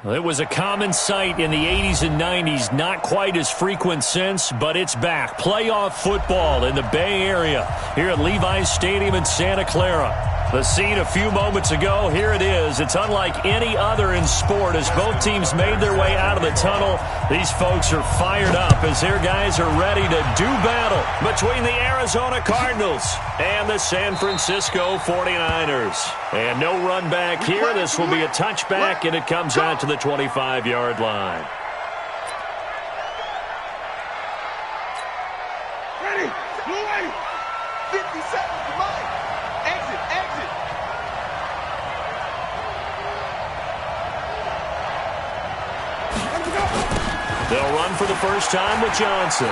It was a common sight in the 80s and 90s, not quite as frequent since, but it's back. Playoff football in the Bay Area here at Levi's Stadium in Santa Clara. The scene a few moments ago, here it is. It's unlike any other in sport as both teams made their way out of the tunnel. These folks are fired up as their guys are ready to do battle between the Arizona Cardinals and the San Francisco 49ers. And no run back here. This will be a touchback, and it comes out to the 25-yard line. Ready, blue 50 seconds to mine. Exit. They'll run for the first time with Johnson.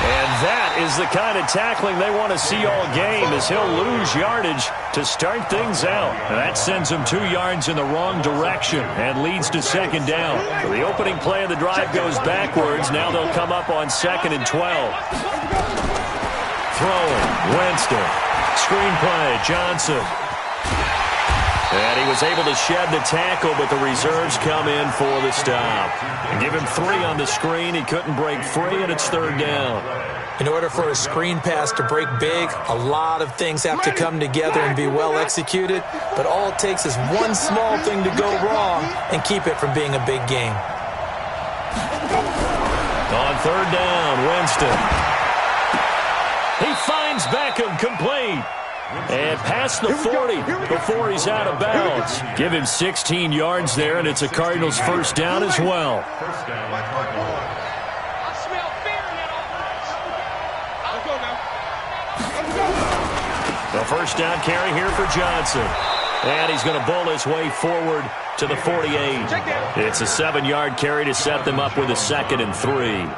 And that is the kind of tackling they want to see all game, as he'll lose yardage to start things out. And that sends him 2 yards in the wrong direction and leads to second down. So the opening play of the drive goes backwards. Now they'll come up on 2nd and 12. Throwing, Winston. Screen play, Johnson. And he was able to shed the tackle, but the reserves come in for the stop. And give him 3 on the screen. He couldn't break free, and it's 3rd down. In order for a screen pass to break big, a lot of things have to come together and be well executed. But all it takes is one small thing to go wrong and keep it from being a big game. On 3rd down, Winston. He finds Beckham complete. And past the 40 before he's out of bounds. Give him 16 yards there, and it's a Cardinals first down as well. The first down carry here for Johnson. And he's going to bull his way forward to the 48. It's a 7-yard carry to set them up with a 2nd and 3.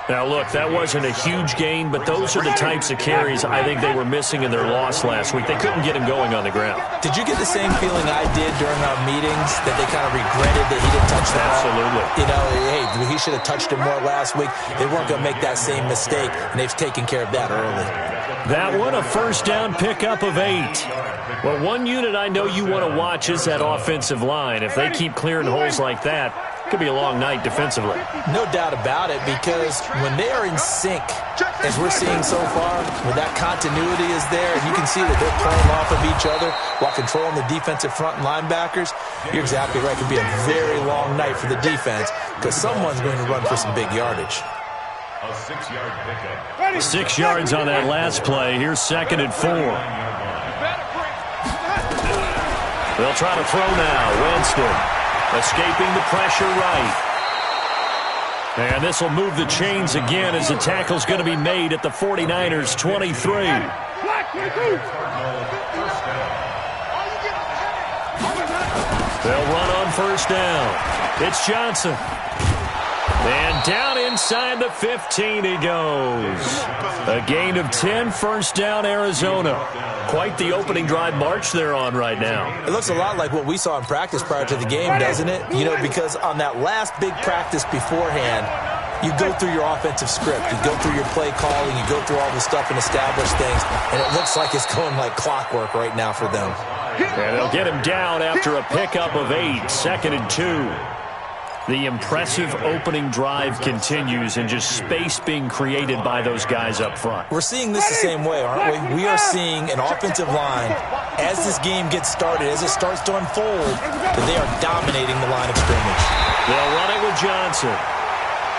Now, look, that wasn't a huge gain, but those are the types of carries I think they were missing in their loss last week. They couldn't get him going on the ground. Did you get the same feeling I did during our meetings, that they kind of regretted that he didn't touch the ball? Absolutely. You know, hey, he should have touched it more last week. They weren't going to make that same mistake, and they've taken care of that early. That one, a first down pickup of 8. Well, one unit I know you want to watch is that offensive line. If they keep clearing holes like that, it could be a long night defensively. No doubt about it, because when they are in sync, as we're seeing so far, when that continuity is there, and you can see that they're playing off of each other while controlling the defensive front and linebackers, you're exactly right. It could be a very long night for the defense, because someone's going to run for some big yardage. A 6-yard pickup. 6 yards on that last play. Here's 2nd and 4. They'll try to throw now. Winston escaping the pressure right. And this will move the chains again as the tackle's going to be made at the 49ers' 23. They'll run on first down. It's Johnson. And down inside the 15 he goes. A gain of 10, first down Arizona. Quite the opening drive march they're on right now. It looks a lot like what we saw in practice prior to the game, doesn't it? You know, because on that last big practice beforehand, you go through your offensive script. You go through your play calling. You go through all the stuff and establish things. And it looks like it's going like clockwork right now for them. And they'll get him down after a pickup of 8, 2nd and 2. The impressive opening drive continues, and just space being created by those guys up front. We're seeing this the same way, aren't we? We are seeing an offensive line, as this game gets started, as it starts to unfold, that they are dominating the line of scrimmage. They'll run it with Johnson.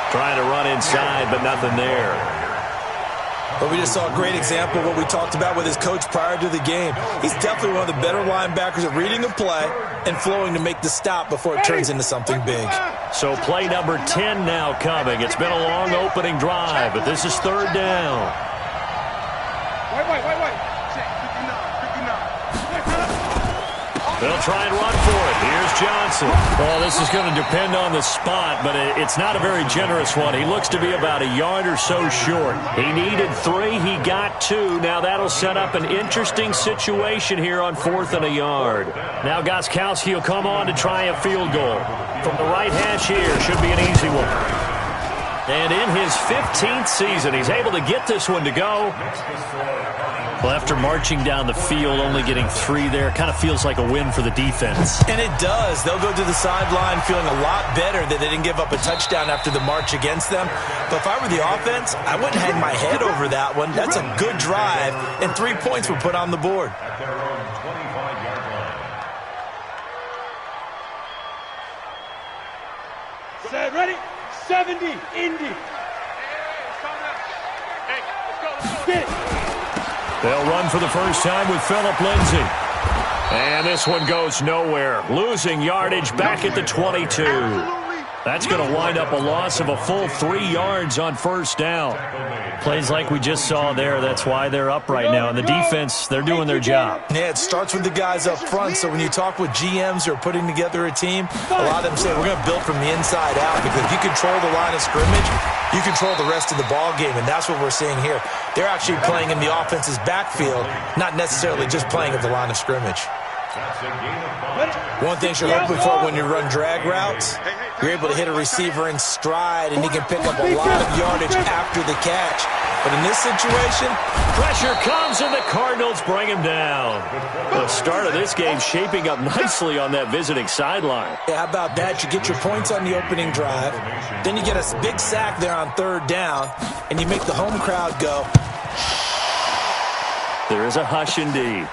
Trying to run inside, but nothing there. But we just saw a great example of what we talked about with his coach prior to the game. He's definitely one of the better linebackers at reading the play and flowing to make the stop before it turns into something big. So play number 10 now coming. It's been a long opening drive, but this is 3rd down. They'll try and run for it. Here's Johnson. Well, this is going to depend on the spot, but it's not a very generous one. He looks to be about a yard or so short. He needed 3. He got 2. Now that'll set up an interesting situation here on 4th and a yard. Now Gostkowski will come on to try a field goal. From the right hash here, should be an easy one. And in his 15th season, he's able to get this one to go. Well, after marching down the field, only getting 3 there, kind of feels like a win for the defense. And it does. They'll go to the sideline feeling a lot better that they didn't give up a touchdown after the march against them. But if I were the offense, I wouldn't hang my head over that one. That's a good drive, and 3 points were put on the board. At their own 25-yard line. Set, ready? 70, Indy. They'll run for the first time with Phillip Lindsay. And this one goes nowhere. Losing yardage back at the 22. That's going to wind up a loss of a full 3 yards on first down. Plays like we just saw there. That's why they're up right now. And the defense, they're doing their job. Yeah, it starts with the guys up front. So when you talk with GMs who are putting together a team, a lot of them say we're going to build from the inside out, because if you control the line of scrimmage, you control the rest of the ball game, and that's what we're seeing here. They're actually playing in the offense's backfield, not necessarily just playing at the line of scrimmage. One thing you're hoping for when you run drag routes, you're able to hit a receiver in stride, and he can pick up a lot of yardage after the catch. But in this situation, pressure comes, and the Cardinals bring him down. The start of this game shaping up nicely on that visiting sideline. Yeah, how about that? You get your points on the opening drive, then you get a big sack there on third down, and you make the home crowd go. There is a hush indeed.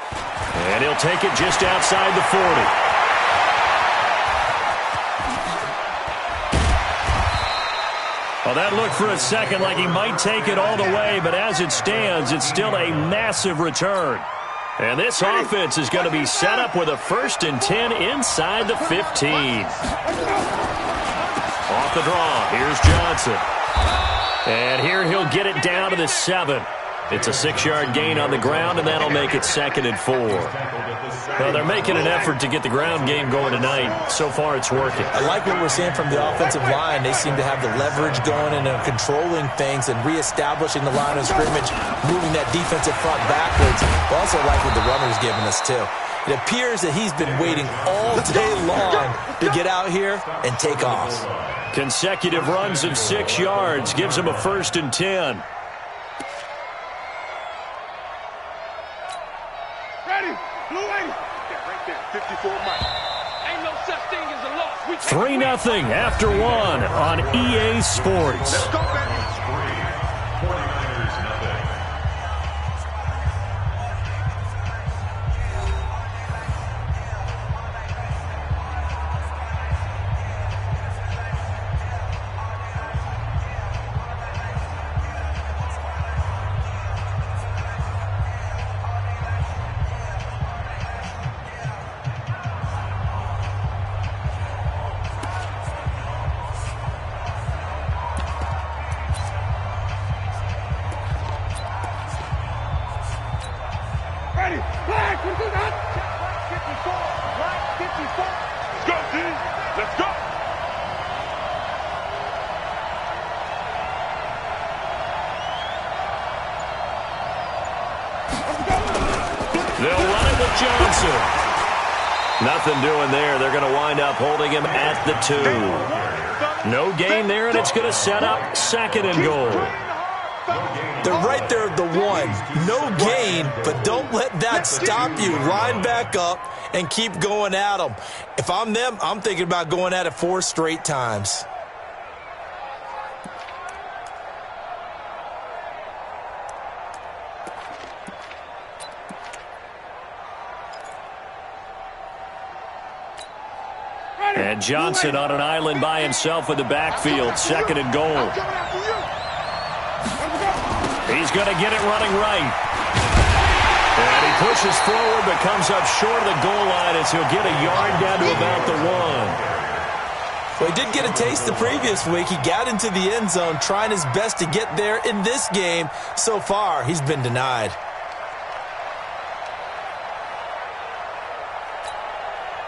And he'll take it just outside the 40. Well, that looked for a second like he might take it all the way, but as it stands, it's still a massive return. And this offense is going to be set up with a 1st and 10 inside the 15. Off the draw, here's Johnson. And here he'll get it down to the 7. It's a 6-yard gain on the ground, and that'll make it 2nd and 4. Well, they're making an effort to get the ground game going tonight. So far, it's working. I like what we're seeing from the offensive line. They seem to have the leverage going and controlling things and reestablishing the line of scrimmage, moving that defensive front backwards. I also like what the runner's giving us, too. It appears that he's been waiting all day long to get out here and take off. Consecutive runs of 6 yards gives him a 1st and 10. 3-0 after 1 on EA Sports. Let's go, baby. Johnson. Nothing doing there. They're going to wind up holding him at the 2. No gain there, and it's going to set up 2nd and goal. They're right there at the 1. No gain, but don't let that stop you. Line back up and keep going at them. If I'm them, I'm thinking about going at it 4 straight times. And Johnson on an island by himself in the backfield. 2nd and goal. He's going to get it running right. And he pushes forward but comes up short of the goal line as he'll get a yard down to about the 1. Well, he did get a taste the previous week. He got into the end zone trying his best to get there in this game. So far, he's been denied.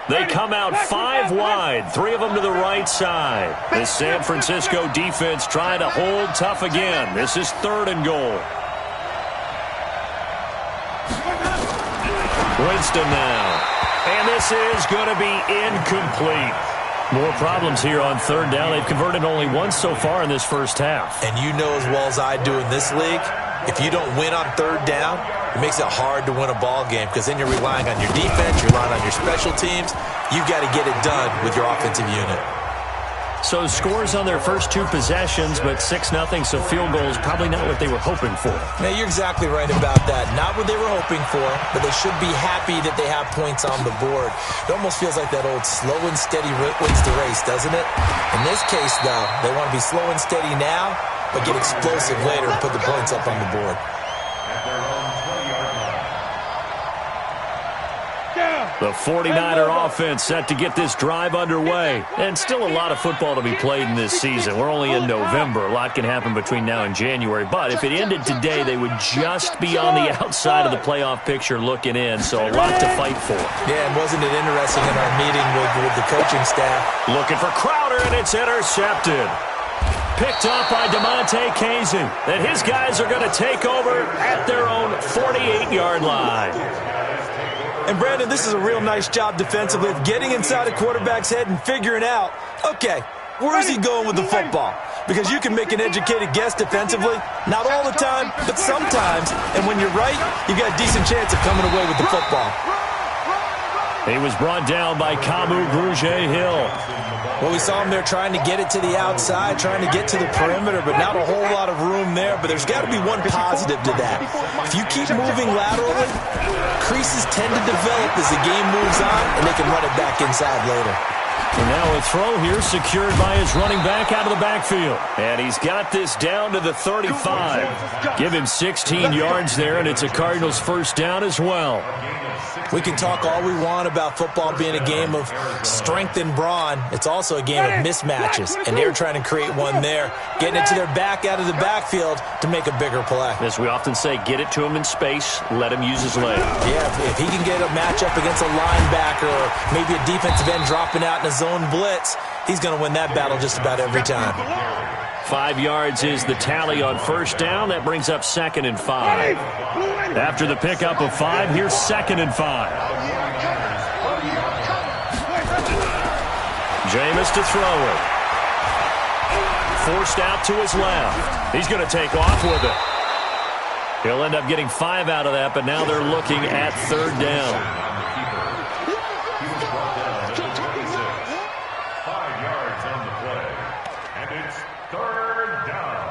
They come out 5 wide, 3 of them to the right side. This San Francisco defense trying to hold tough again. This is 3rd and goal. Winston now. And this is going to be incomplete. More problems here on 3rd down. They've converted only once so far in this first half. And you know as well as I do in this league, If you don't win on third down, it makes it hard to win a ball game because then you're relying on your defense, you're relying on your special teams. You've got to get it done with your offensive unit. So scores on their first 2 possessions, but 6-0, so field goals probably not what they were hoping for. Now, you're exactly right about that. Not what they were hoping for, but they should be happy that they have points on the board. It almost feels like that old slow and steady wins the race, doesn't it? In this case, though, they want to be slow and steady now, but get explosive later and put the points up on the board. The 49er offense set to get this drive underway. And still a lot of football to be played in this season. We're only in November. A lot can happen between now and January. But if it ended today, they would just be on the outside of the playoff picture looking in. So a lot to fight for. Yeah, and wasn't it interesting in our meeting with the coaching staff? Looking for Crowder, and it's intercepted. Picked up by DeMonte Casey. And his guys are going to take over at their own 48-yard line. And, Brandon, this is a real nice job defensively of getting inside a quarterback's head and figuring out, okay, where is he going with the football? Because you can make an educated guess defensively. Not all the time, but sometimes. And when you're right, you've got a decent chance of coming away with the football. He was brought down by Kamu Grugier-Hill. Well, we saw him there trying to get it to the outside, trying to get to the perimeter, but not a whole lot of room there. But there's got to be one positive to that. If you keep moving laterally, creases tend to develop as the game moves on, and they can run it back inside later. And now a throw here secured by his running back out of the backfield. And he's got this down to the 35. Give him 16 yards there, and it's a Cardinals first down as well. We can talk all we want about football being a game of strength and brawn. It's also a game of mismatches, and they're trying to create one there, getting it to their back out of the backfield to make a bigger play. As we often say, get it to him in space, let him use his leg. Yeah, if he can get a matchup against a linebacker or maybe a defensive end dropping out in a zone blitz, he's going to win that battle just about every time. 5 yards is the tally on first down. That brings up 2nd and 5. After the pickup of 5, here's 2nd and 5. Jameis to throw it. Forced out to his left. He's going to take off with it. He'll end up getting 5 out of that, but now they're looking at 3rd down. 5 yards on the play. And it's 3rd down.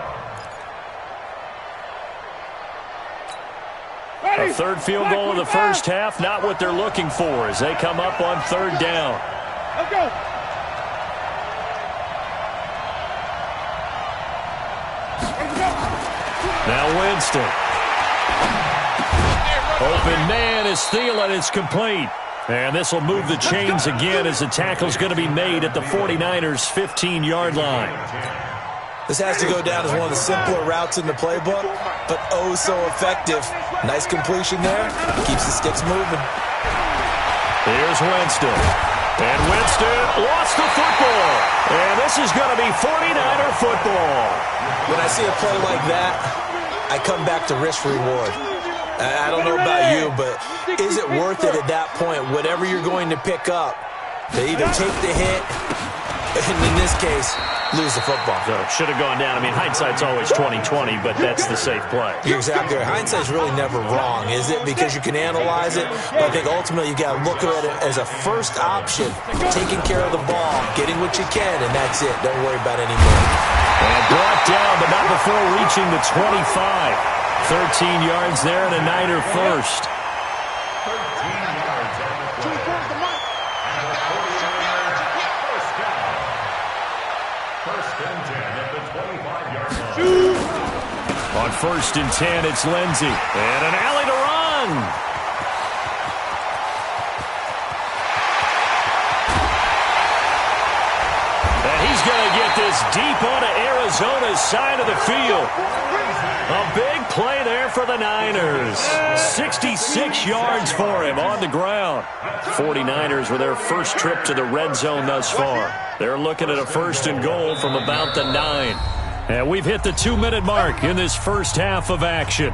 A third field goal in the first half, not what they're looking for as they come up on 3rd down. Let's go. Now Winston. Open man is Thielen. It's complete. And this will move the chains again as the tackle's going to be made at the 49ers' 15-yard line. This has to go down as one of the simpler routes in the playbook, but oh so effective. Nice completion there. Keeps the sticks moving. Here's Winston. And Winston lost the football. And this is going to be 49er football. When I see a play like that, I come back to risk-reward. I don't know about you, but is it worth it at that point, whatever you're going to pick up, to either take the hit, and in this case, lose the football? So should have gone down. I mean, hindsight's always 20/20, but that's the safe play. You're exactly right. Hindsight's really never wrong, is it? Because you can analyze it, but I think ultimately you got to look at it as a first option, taking care of the ball, getting what you can, and that's it. Don't worry about any more. And brought down, but not before reaching the 25. 13 yards there and a Niner first. 13 yards on the play. And the 49ers first down. 1st and 10 at the 25-yard line. On 1st and 10, it's Lindsey. And an alley to run. And he's going to get this deep onto Arizona's side of the field. A big play there for the Niners. 66 yards for him on the ground. 49ers with their first trip to the red zone thus far. They're looking at a 1st and goal from about the 9. And we've hit the 2-minute mark in this first half of action.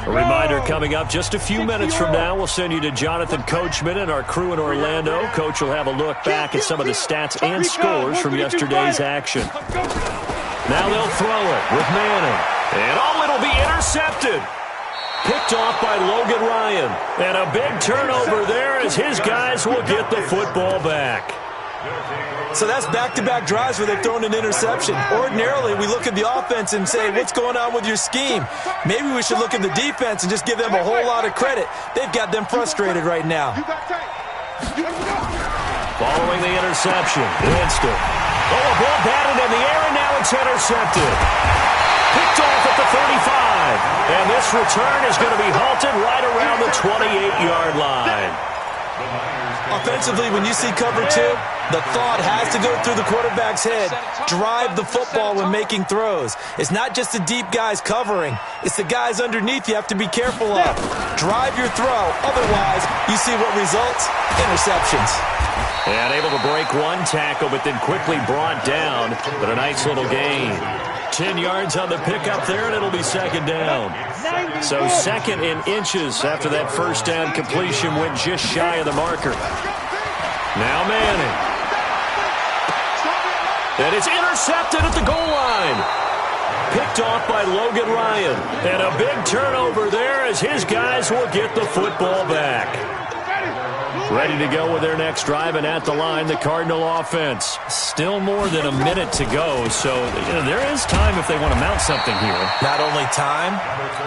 A reminder coming up just a few minutes from now. We'll send you to Jonathan Coachman and our crew in Orlando. Coach will have a look back at some of the stats and scores from yesterday's action. Now they'll throw it with Manning. And it'll be intercepted. Picked off by Logan Ryan. And a big turnover there as his guys will get the football back. So that's back-to-back drives where they've thrown an interception. Ordinarily, we look at the offense and say, what's going on with your scheme? Maybe we should look at the defense and just give them a whole lot of credit. They've got them frustrated right now. Following the interception, Winston. Oh, a ball batted in the air, and now it's intercepted. Picked off at the 35. And this return is going to be halted right around the 28-yard line. Offensively, when you see cover two, the thought has to go through the quarterback's head. Drive the football when making throws. It's not just the deep guys covering. It's the guys underneath you have to be careful of. Drive your throw. Otherwise, you see what results? Interceptions. And able to break one tackle, but then quickly brought down. But a nice little gain. 10 yards on the pickup there, and it'll be second down. So second in inches after that first down completion went just shy of the marker. Now Manning. And it's intercepted at the goal line. Picked off by Logan Ryan. And a big turnover there as his guys will get the football back. Ready to go with their next drive, and at the line, the Cardinal offense. Still more than a minute to go, so there is time if they want to mount something here. Not only time,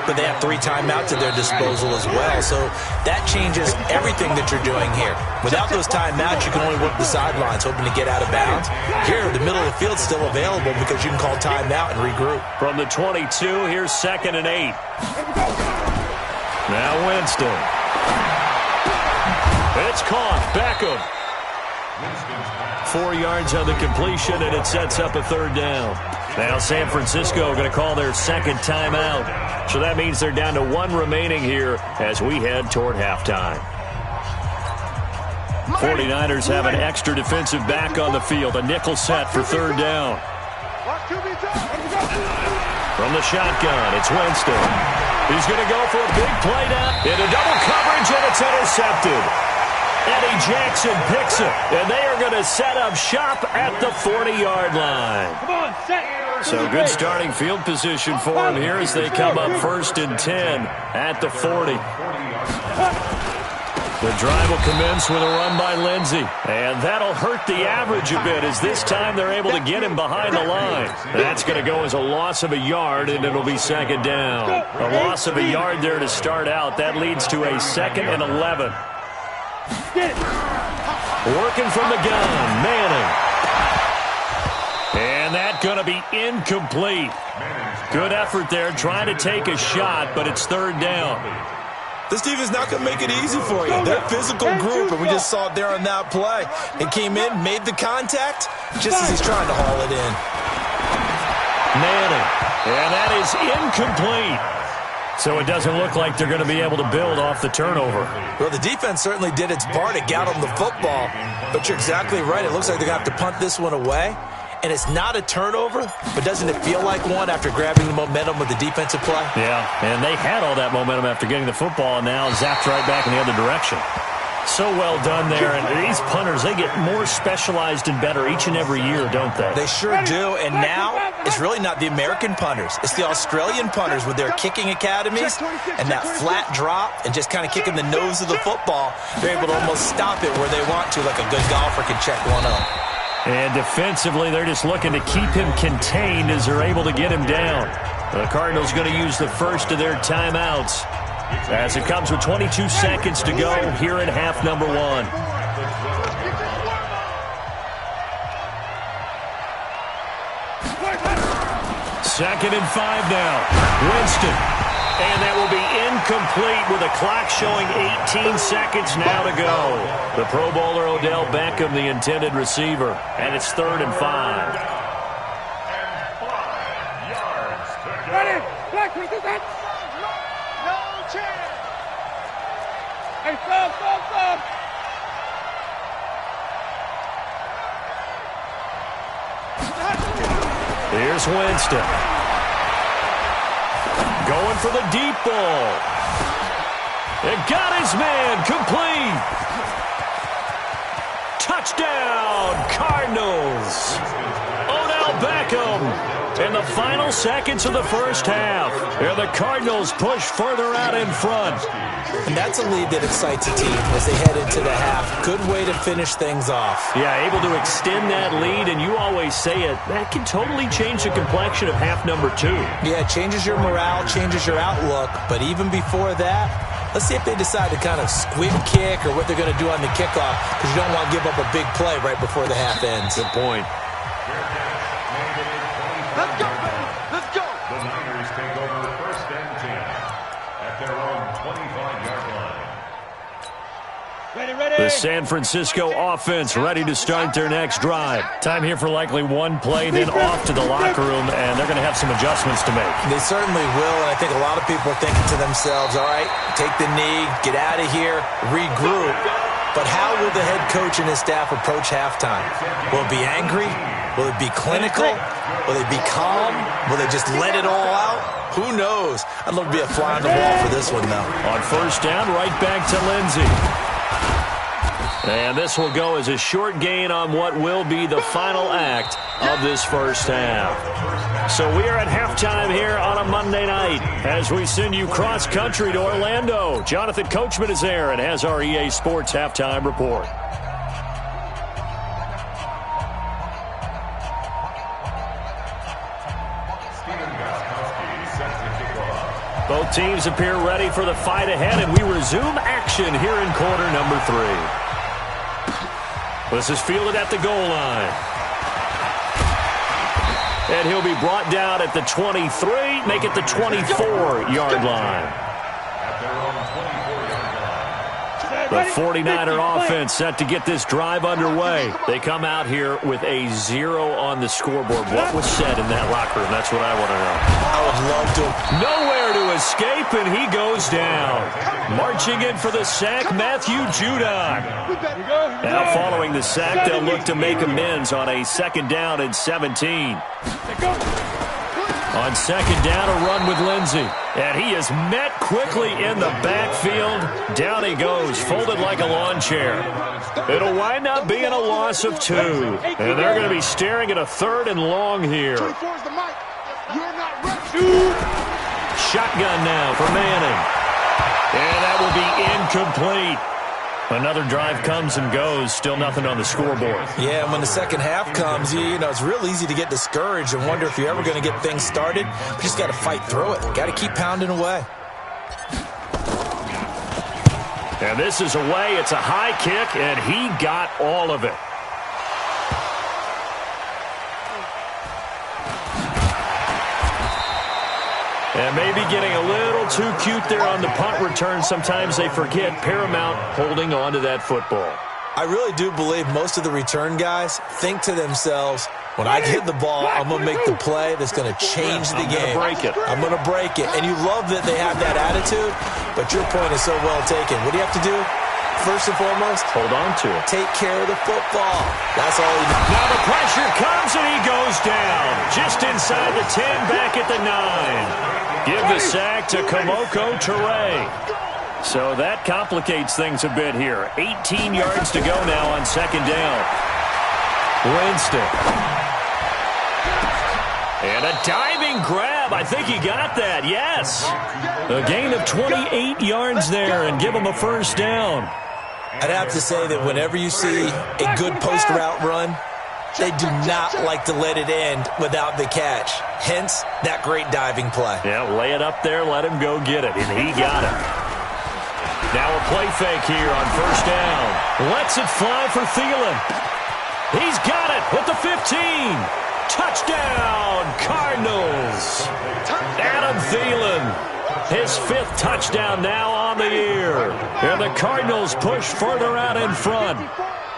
but they have 3 timeouts at their disposal as well, so that changes everything that you're doing here. Without those timeouts, you can only work the sidelines, hoping to get out of bounds. Here, the middle of the field's still available because you can call timeout and regroup. From the 22, here's 2nd and 8. Now Winston. It's caught. Beckham. 4 yards on the completion, and it sets up a third down. Now San Francisco going to call their second timeout. So that means they're down to 1 remaining here as we head toward halftime. 49ers have an extra defensive back on the field. A nickel set for third down. From the shotgun, it's Winston. He's going to go for a big play down into double coverage, and it's intercepted. Eddie Jackson picks it, and they are going to set up shop at the 40-yard line. So good starting field position for them here as they come up 1st and 10 at the 40. The drive will commence with a run by Lindsey, and that'll hurt the average a bit as this time they're able to get him behind the line. That's going to go as a loss of a yard, and it'll be second down. A loss of a yard there to start out. That leads to a 2nd and 11. Working from the gun, Manning. And that's going to be incomplete. Good effort there, trying to take a shot, but it's third down. This team is not going to make it easy for you. They're a physical group, and we just saw it there on that play. It came in, made the contact, just as he's trying to haul it in. Manning. And that is incomplete. So it doesn't look like they're going to be able to build off the turnover. Well, the defense certainly did its part to get them the football. But you're exactly right. It looks like they're going to have to punt this one away. And it's not a turnover, but doesn't it feel like one after grabbing the momentum with the defensive play? Yeah, and they had all that momentum after getting the football, and now zapped right back in the other direction. So well done there, and these punters, they get more specialized and better each and every year, don't they? They sure do, and now it's really not the American punters. It's the Australian punters with their kicking academies and that flat drop and just kind of kicking the nose of the football. They're able to almost stop it where they want to, like a good golfer can check one up. And defensively, they're just looking to keep him contained as they're able to get him down. The Cardinals going to use the first of their timeouts as it comes with 22 seconds to go here in half number 1. Second and 5 now. Winston. And that will be incomplete with a clock showing 18 seconds now to go. The Pro Bowler Odell Beckham, the intended receiver. And it's 3rd and 5. Ready? Black, no chance. Hey, stop. Here's Winston. Going for the deep ball. It got his man. Complete. Touchdown, Cardinals. Odell Beckham. In the final seconds of the first half, and the Cardinals push further out in front. And that's a lead that excites a team as they head into the half. Good way to finish things off. Yeah, able to extend that lead, and you always say it, that can totally change the complexion of half number 2. Yeah, it changes your morale, changes your outlook, but even before that, let's see if they decide to kind of squib kick or what they're going to do on the kickoff, because you don't want to give up a big play right before the half ends. Good point. Let's go, baby. Let's go. The Niners take over 1st and 10 at their own 25-yard line. Ready. The San Francisco offense ready to start their next drive. Time here for likely one play, then off to the locker room, and they're going to have some adjustments to make. They certainly will, and I think a lot of people are thinking to themselves, all right, take the knee, get out of here, regroup. But how will the head coach and his staff approach halftime? Will it be angry? Will it be clinical? Will they be calm? Will they just let it all out? Who knows? I'd love to be a fly on the wall for this one, though. On first down, right back to Lindsey. And this will go as a short gain on what will be the final act of this first half. So we are at halftime here on a Monday night as we send you cross-country to Orlando. Jonathan Coachman is there and has our EA Sports halftime report. Both teams appear ready for the fight ahead, and we resume action here in quarter number 3. This is fielded at the goal line. And he'll be brought down at the 23, make it the 24-yard line. The 49er offense set to get this drive underway. They come out here with a 0 on the scoreboard. What was said in that locker room? That's what I want to know. I would love to. Nowhere to escape, and he goes down. Marching in for the sack, Matthew Judon. Now following the sack, they'll look to make amends on a 2nd down and 17. On 2nd down, a run with Lindsey. And he is met quickly in the backfield. Down he goes, folded like a lawn chair. It'll wind up being a loss of 2. And they're going to be staring at a 3rd and long here. Shotgun now for Manning. And that will be incomplete. Another drive comes and goes, still nothing on the scoreboard. Yeah, and when the second half comes, you know, it's real easy to get discouraged and wonder if you're ever going to get things started. You just got to fight through it. Got to keep pounding away. And this is away. It's a high kick, and he got all of it. And maybe getting a little too cute there on the punt return. Sometimes they forget paramount holding on to that football. I really do believe most of the return guys think to themselves, when I hit the ball, I'm going to make the play that's going to change the game. I'm going to break it. And you love that they have that attitude, but your point is so well taken. What do you have to do? First and foremost, hold on to it. Take care of the football. That's all you need. Now the pressure comes and he goes down. Just inside the 10, back at the 9. Give the sack to Kamoko Toure. So that complicates things a bit here. 18 yards to go now on 2nd down. Winston. And a diving grab. I think he got that. Yes. A gain of 28 yards there and give him a 1st down. I'd have to say that whenever you see a good post route run, they do not like to let it end without the catch. Hence, that great diving play. Yeah, lay it up there, let him go get it, and he got it. Now a play fake here on 1st down. Lets it fly for Thielen. He's got it with the 15. Touchdown, Cardinals. Adam Thielen, his 5th touchdown now on the year. And the Cardinals push further out in front.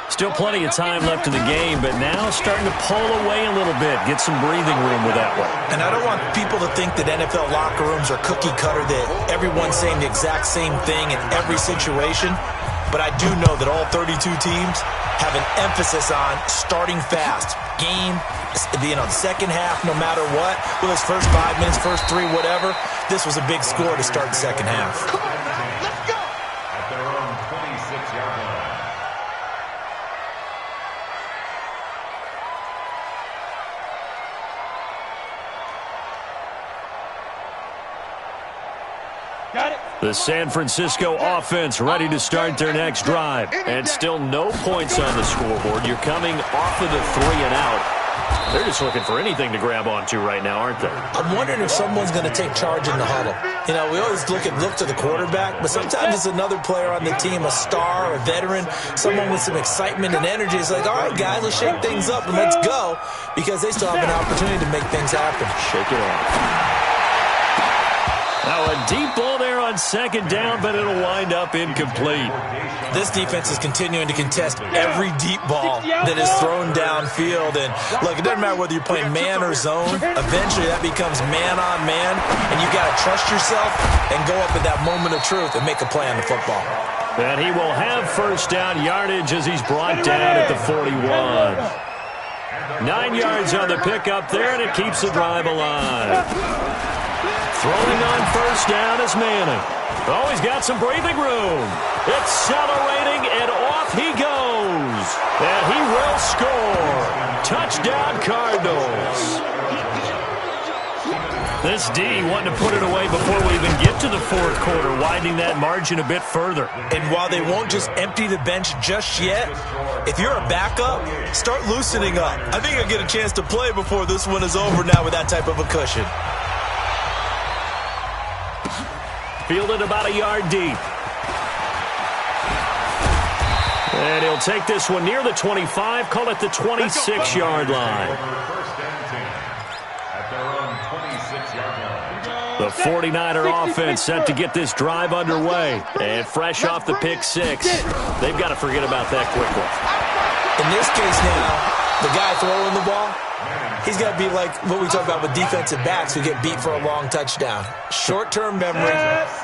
Still plenty of time left in the game, but now starting to pull away a little bit, get some breathing room with that one. And I don't want people to think that NFL locker rooms are cookie cutter, that everyone's saying the exact same thing in every situation. But I do know that all 32 teams have an emphasis on starting fast. Game, the second half, no matter what. Well, it's first 5 minutes, first 3, whatever. This was a big score to start the second half. Come on, let's go. At their own 26-yard line. The San Francisco offense ready to start their next drive. And still no points on the scoreboard. You're coming off of the 3-and-out. They're just looking for anything to grab onto right now, aren't they? I'm wondering if someone's going to take charge in the huddle. You know, we always look to the quarterback, but sometimes it's another player on the team, a star, a veteran, someone with some excitement and energy. It's like, all right, guys, let's shake things up and let's go, because they still have an opportunity to make things happen. Shake it off. Now a deep ball there on second down, but it'll wind up incomplete. This defense is continuing to contest every deep ball that is thrown downfield. And look, it doesn't matter whether you're playing man or zone. Eventually that becomes man on man, and you got to trust yourself and go up at that moment of truth and make a play on the football. And he will have first down yardage as he's brought down at the 41. 9 yards on the pickup there, and it keeps the drive alive. Throwing on first down is Manning. Oh, he's got some breathing room. Accelerating, and off he goes. And he will score. Touchdown, Cardinals. This D wanting to put it away before we even get to the fourth quarter, widening that margin a bit further. And while they won't just empty the bench just yet, if you're a backup, start loosening up. I think you'll get a chance to play before this one is over now with that type of a cushion. Fielded about a yard deep. And he'll take this one near the 25, call it the 26-yard line. The 49er offense set to get this drive underway. And fresh off the pick six, they've got to forget about that quickly. In this case now, the guy throwing the ball, he's got to be like what we talk about with defensive backs who get beat for a long touchdown. Short-term memory,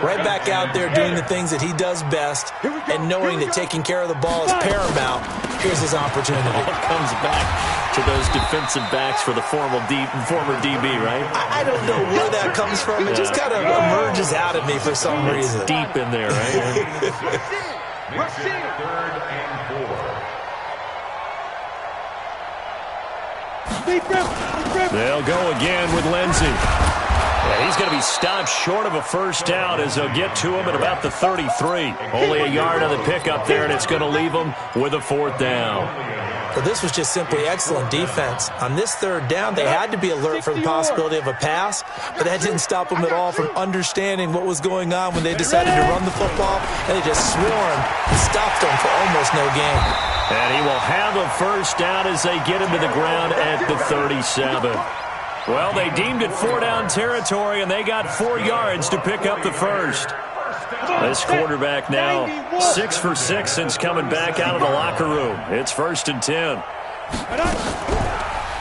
right back out there doing the things that he does best, and knowing that taking care of the ball is paramount. Here's his opportunity. It all comes back to those defensive backs for the former DB, right? I don't know where that comes from. It just kind of emerges out of me for some reason. It's deep in there, right? Third and 4. They'll go again with Lindsey. Yeah, he's going to be stopped short of a first down as they'll get to him at about the 33. Only a yard on the pickup there, and it's going to leave him with a fourth down. Well, this was just simply excellent defense. On this third down, they had to be alert for the possibility of a pass, but that didn't stop them at all from understanding what was going on when they decided to run the football, and they just swarmed and stopped them for almost no gain. And he will have a first down as they get him to the ground at the 37. Well, they deemed it 4-down territory, and they got 4 yards to pick up the first. This quarterback now 6 for 6 since coming back out of the locker room. It's 1st and 10.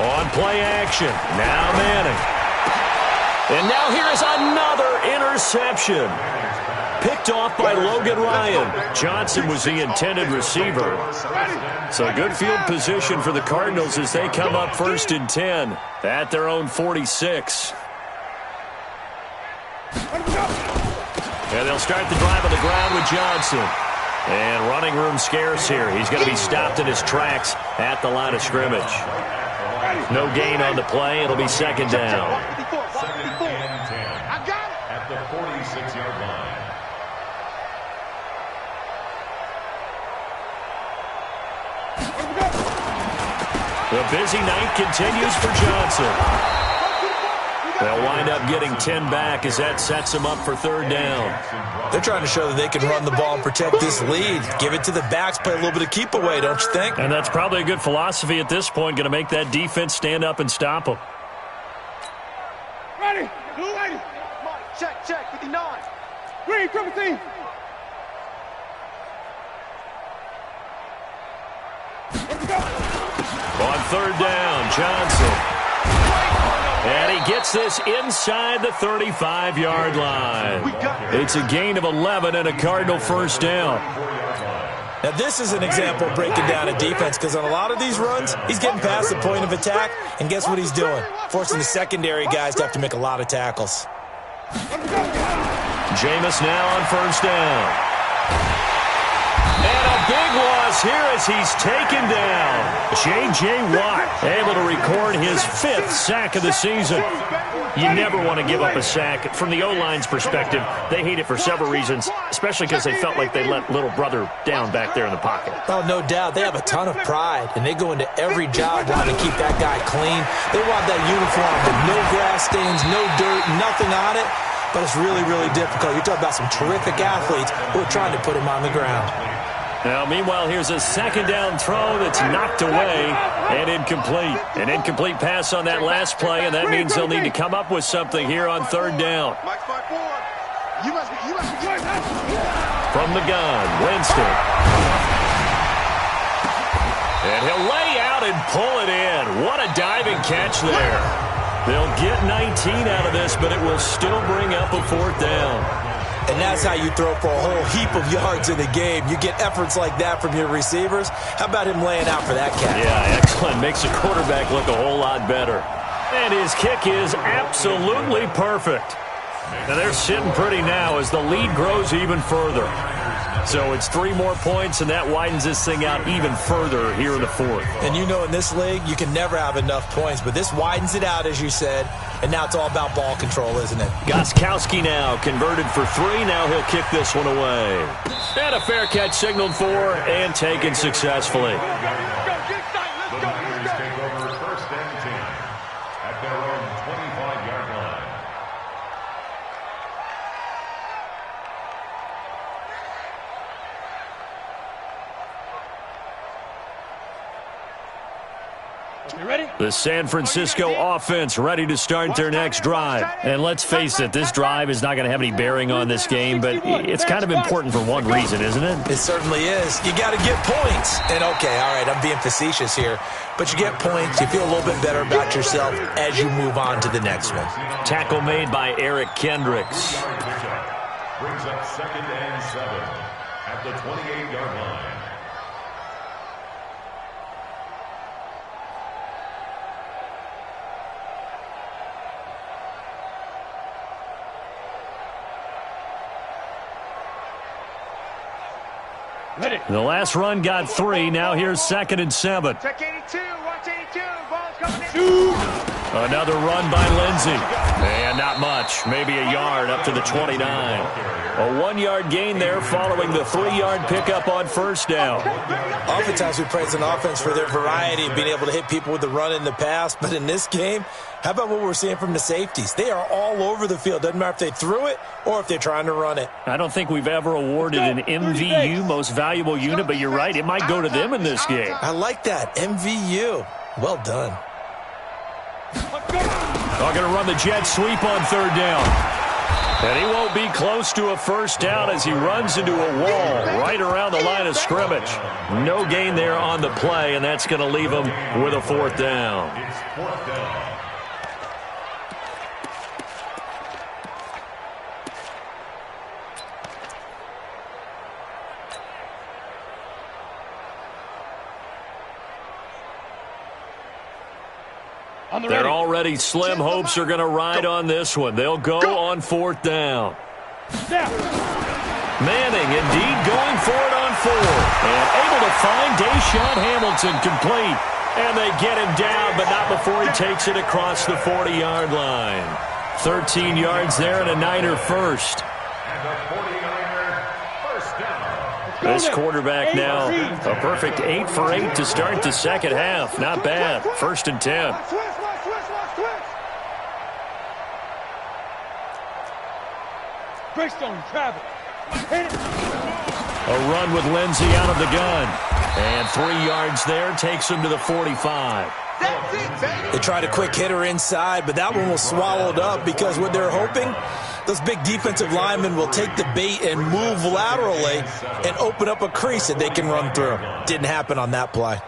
On play action, now Manning. And now here's another interception. Picked off by Logan Ryan. Johnson was the intended receiver. So good field position for the Cardinals as they come up 1st and 10 at their own 46. And they'll start the drive on the ground with Johnson. And running room scarce here. He's going to be stopped in his tracks at the line of scrimmage. No gain on the play. It'll be 2nd down. 2nd and 10 at the 46-yard line. The busy night continues for Johnson. They'll wind up getting 10 back as that sets them up for 3rd down. They're trying to show that they can run the ball and protect this lead. Give it to the backs, play a little bit of keep away, don't you think? And that's probably a good philosophy at this point, going to make that defense stand up and stop them. Ready, blue lady. Check, 59. Green, 17. On 3rd down, Johnson. And he gets this inside the 35-yard line. It's a gain of 11 and a Cardinal first down. Now, this is an example of breaking down a defense, because on a lot of these runs, he's getting past the point of attack, and guess what he's doing? Forcing the secondary guys to have to make a lot of tackles. Jameis now on 1st down. And a big loss here as he's taken down. J.J. Watt able to record his 5th sack of the season. You never want to give up a sack. From the O-line's perspective, they hate it for several reasons, especially because they felt like they let little brother down back there in the pocket. Oh, no doubt. They have a ton of pride, and they go into every job wanting to keep that guy clean. They want that uniform with no grass stains, no dirt, nothing on it. But it's really, really difficult. You're talking about some terrific athletes who are trying to put him on the ground. Now, meanwhile, here's a second down throw that's knocked away and incomplete. An incomplete pass on that last play, and that means they'll need to come up with something here on third down. From the gun, Winston. And he'll lay out and pull it in. What a diving catch there. They'll get 19 out of this, but it will still bring up a fourth down. And that's how you throw for a whole heap of yards in the game. You get efforts like that from your receivers. How about him laying out for that catch? Yeah, excellent. Makes the quarterback look a whole lot better. And his kick is absolutely perfect. Now they're sitting pretty now as the lead grows even further. So it's 3 more points, and that widens this thing out even further here in the fourth. And you know in this league, you can never have enough points, but this widens it out, as you said, and now it's all about ball control, isn't it? Gostkowski now converted for 3. Now he'll kick this one away. And a fair catch signaled for and taken successfully. The Niners take over first and 10 at their own 25-yard line. The San Francisco offense ready to start their next drive. And let's face it, this drive is not going to have any bearing on this game, but it's kind of important for one reason, isn't it? It certainly is. You got to get points. And okay, all right, I'm being facetious here, but you get points, you feel a little bit better about yourself as you move on to the next one. Tackle made by Eric Kendricks. Brings up 2nd and 7 at the 28-yard line. The last run got 3. Now here's 2nd and 7. Check 82. Watch 82. Ball's coming in. Another run by Lindsey. And not much. Maybe a yard up to the 29. A 1-yard gain there following the 3-yard pickup on first down. Oftentimes we praise an offense for their variety of being able to hit people with the run in the pass. But in this game, how about what we're seeing from the safeties? They are all over the field. Doesn't matter if they threw it or if they're trying to run it. I don't think we've ever awarded an MVU, most valuable unit, but you're right. It might go to them in this game. I like that. MVU. Well done. They're going to run the jet sweep on third down. And he won't be close to a first down as he runs into a wall right around the line of scrimmage. No gain there on the play, and that's going to leave him with a fourth down. It's 4th down. They're already slim hopes are going to ride on this one. They'll go on 4th down. Manning indeed going for it on 4th. And able to find Deshaun Hamilton complete. And they get him down, but not before he takes it across the 40-yard line. 13 yards there and a Niner first. And the 49er first down. This quarterback now a perfect 8 for 8 to start the second half. Not bad. 1st and 10. Greystone travel. A run with Lindsey out of the gun. And 3 yards there takes him to the 45. That's it, baby. They tried a quick hitter inside, but that one was swallowed up because what they're hoping, those big defensive linemen will take the bait and move laterally and open up a crease that they can run through. Didn't happen on that play.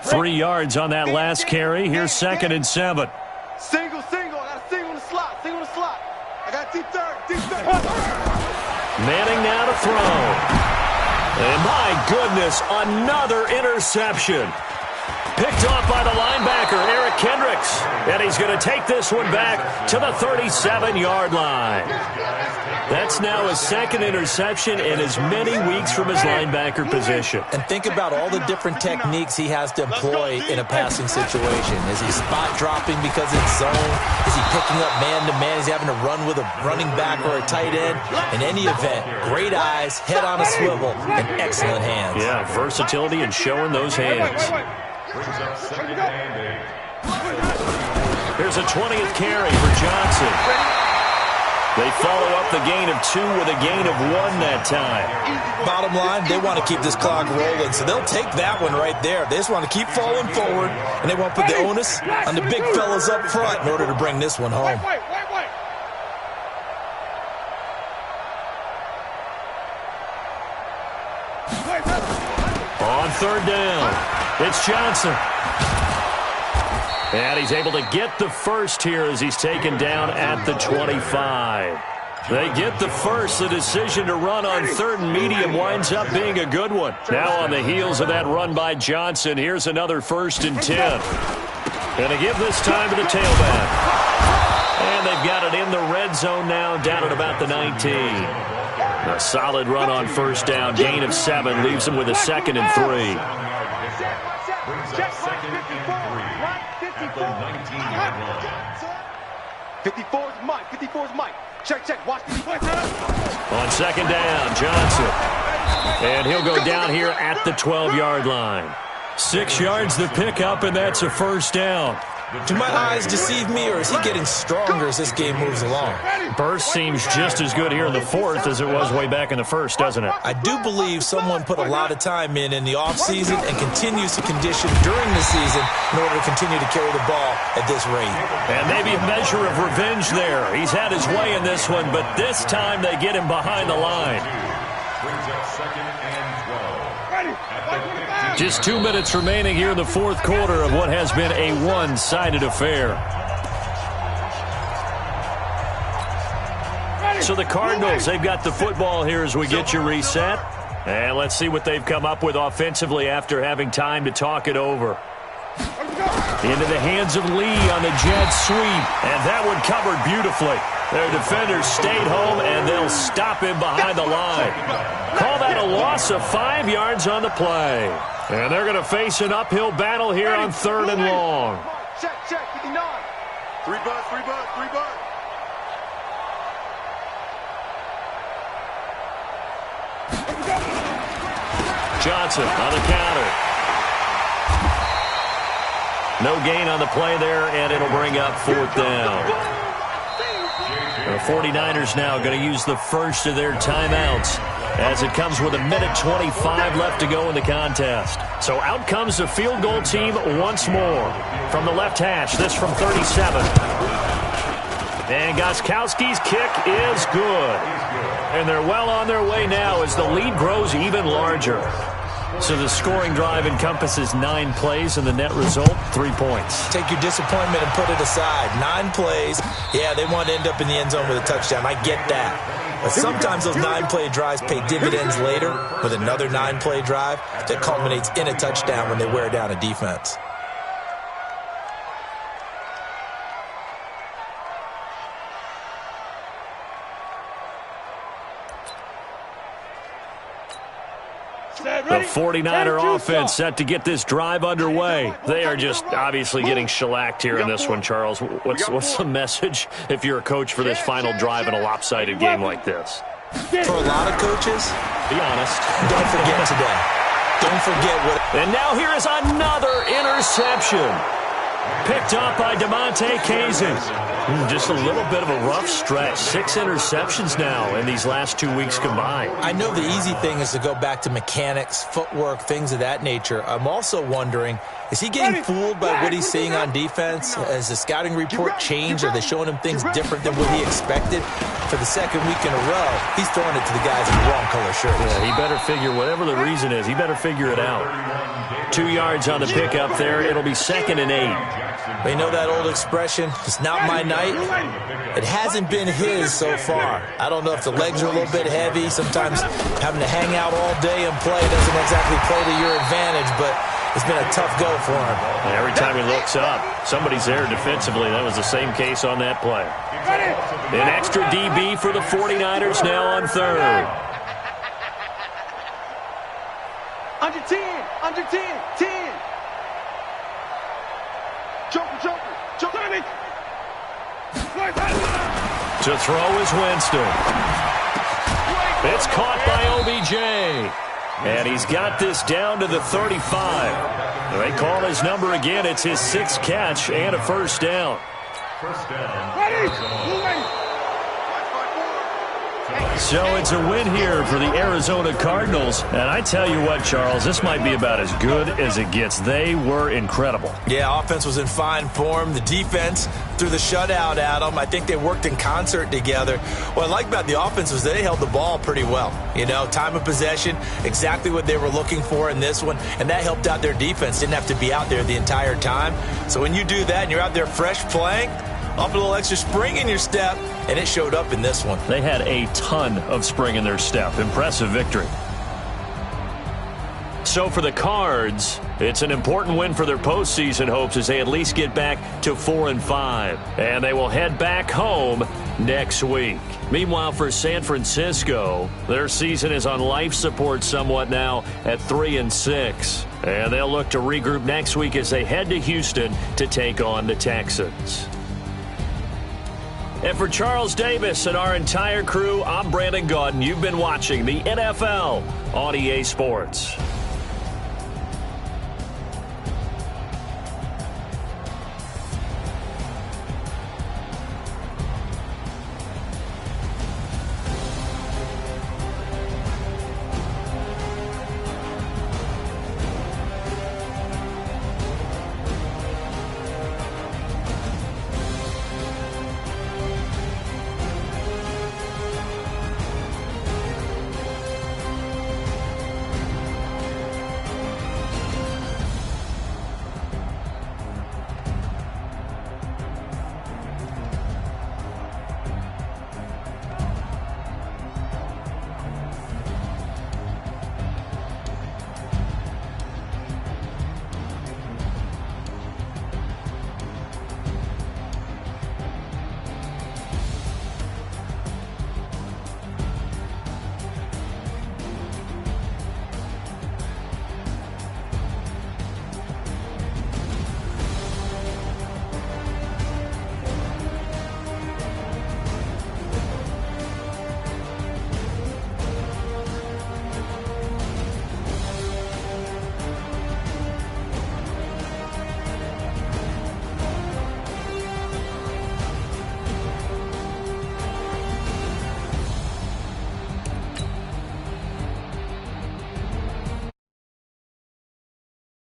Three yards on that last carry. Here's 2nd and 7. Single. I got a single in the slot. I got deep third. Manning now to throw. And my goodness, another interception. Picked off by the linebacker, Eric Kendricks. And he's going to take this one back to the 37-yard line. That's now his second interception in as many weeks from his linebacker position. And think about all the different techniques he has to employ in a passing situation. Is he spot dropping because it's zone? Is he picking up man-to-man? Is he having to run with a running back or a tight end? In any event, great eyes, head on a swivel, and excellent hands. Yeah, versatility and showing those hands. Here's a 20th carry for Johnson. They follow up the gain of 2 with a gain of 1 that time. Bottom line, they want to keep this clock rolling, so they'll take that one right there. They just want to keep falling forward, and they want to put the onus on the big fellas up front in order to bring this one home. On third down, it's Johnson. And he's able to get the first here as he's taken down at the 25. They get the first. The decision to run on third and medium winds up being a good one. Now on the heels of that run by Johnson, here's another 1st and 10. And to give this time to the tailback. And they've got it in the red zone now, down at about the 19. A solid run on first down, gain of 7, leaves them with a 2nd and 3. Check 54 is Mike. 54 is Mike. Check. Watch the defense. On 2nd down, Johnson. And he'll go down here at the 12-yard line. 6 yards the pickup, and that's a first down. Do my eyes deceive me, or is he getting stronger as this game moves along? Burst seems just as good here in the 4th as it was way back in the 1st, doesn't it? I do believe someone put a lot of time in the offseason and continues to condition during the season in order to continue to carry the ball at this rate. And maybe a measure of revenge there. He's had his way in this one, but this time they get him behind the line. Just 2 minutes remaining here in the 4th quarter of what has been a one-sided affair. So the Cardinals, they've got the football here as we get you reset. And let's see what they've come up with offensively after having time to talk it over. Into the hands of Lee on the jet sweep. And that one covered beautifully. Their defenders stayed home, and they'll stop him behind the line. Call that a loss of 5 yards on the play. And they're going to face an uphill battle here on 3rd and long. Check, 59. 3 bucks. Johnson on the counter. No gain on the play there, and it'll bring up 4th down. The 49ers now going to use the first of their timeouts as it comes with 1:25 left to go in the contest. So out comes the field goal team once more. From the left hash, this from 37. And Gostkowski's kick is good. And they're well on their way now as the lead grows even larger. So the scoring drive encompasses 9 plays, and the net result, 3 points. Take your disappointment and put it aside. 9 plays. Yeah, they want to end up in the end zone with a touchdown. I get that. But sometimes those 9-play drives pay dividends later with another 9-play drive that culminates in a touchdown when they wear down a defense. The 49er offense set to get this drive underway. They are just obviously getting shellacked here in this one, Charles. What's the message if you're a coach for this final drive in a lopsided game like this? For a lot of coaches, be honest. Don't forget today. Don't forget what... And now here is another interception. Picked up by DeMonte Kazin. Just a little bit of a rough stretch. 6 interceptions now in these last 2 weeks combined. I know the easy thing is to go back to mechanics, footwork, things of that nature. I'm also wondering, is he getting fooled by what he's seeing on defense? Has the scouting report changed? Are they showing him things different than what he expected? For the 2nd week in a row, he's throwing it to the guys in the wrong color shirts. Yeah, he better figure, whatever the reason is, he better figure it out. 2 yards on the pickup there. It'll be 2nd and 8. You know that old expression, it's not my night? It hasn't been his so far. I don't know if the legs are a little bit heavy. Sometimes having to hang out all day and play doesn't exactly play to your advantage, but it's been a tough go for him. And every time he looks up, somebody's there defensively. That was the same case on that play. An extra DB for the 49ers now on third. Under 10, under 10, 10. Joker. To throw is Winston. It's caught by OBJ. And he's got this down to the 35. They call his number again. It's his 6th catch and a first down. So it's a win here for the Arizona Cardinals. And I tell you what, Charles, this might be about as good as it gets. They were incredible. Yeah, offense was in fine form. The defense threw the shutout at them. I think they worked in concert together. What I like about the offense was they held the ball pretty well. You know, time of possession, exactly what they were looking for in this one. And that helped out their defense. Didn't have to be out there the entire time. So when you do that and you're out there fresh playing, up a little extra spring in your step, and it showed up in this one. They had a ton of spring in their step. Impressive victory. So for the Cards, it's an important win for their postseason hopes as they at least get back to 4-5. And they will head back home next week. Meanwhile, for San Francisco, their season is on life support somewhat now at 3-6. And they'll look to regroup next week as they head to Houston to take on the Texans. And for Charles Davis and our entire crew, I'm Brandon Gaudin. You've been watching the NFL on EA Sports.